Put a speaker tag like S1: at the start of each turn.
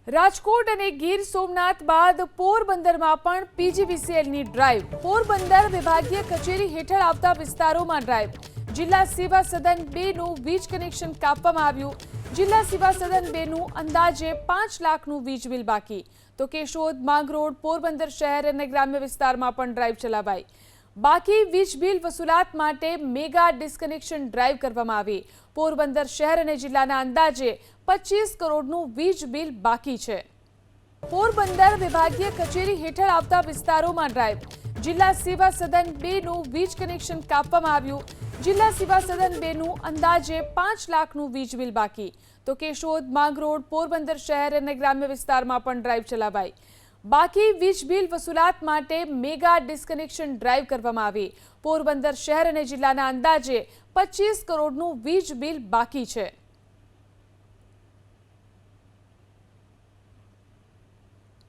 S1: રાજકોટ અને ગીર સોમનાથ બાદ પોરબંદરમાં પણ પીજીવીસીએલની ડ્રાઈવ. પોરબંદર વિભાગીય કચેરી હેઠળ આવતા વિસ્તારોમાં ડ્રાઈવ. જિલ્લા સેવા સદન 2 નું વીજ કનેક્શન કાપવામાં આવ્યું. જિલ્લા સેવા સદન 2 નું અંદાજે 5 લાખનું વીજ બિલ બાકી. તો કેશોદ, માંગરોળ, પોરબંદર શહેર અને ગ્રામ્ય વિસ્તારમાં પણ ડ્રાઈવ ચલાવાઈ. બાકી વીજ બિલ વસૂલાત માટે મેગા ડિસ્કનેક્શન ડ્રાઈવ કરવામાં આવી. પોરબંદર શહેર અને જિલ્લાના અંદાજે 25 કરોડનું વીજ બિલ બાકી છે. પોરબંદર વિભાગીય કચેરી હેઠળ આવતા વિસ્તારોમાં ડ્રાઈવ. જિલ્લા સેવા સદન 2 નું વીજ કનેક્શન કાપવામાં આવ્યું. જિલ્લા સેવા સદન 2 નું અંદાજે 5 લાખનું વીજ બિલ બાકી. તો કેશોદ, માંગરોળ, પોરબંદર શહેર અને ગ્રામ્ય વિસ્તારમાં પણ ડ્રાઈવ ચલાવાઈ. બાકી વીજ બિલ વસૂલાત માટે મેગા ડિસ્કનેક્શન ડ્રાઈવ કરવામાં આવી. પોરબંદર શહેર અને જિલ્લાના અંદાજે 25 કરોડનું વીજ બિલ બાકી છે.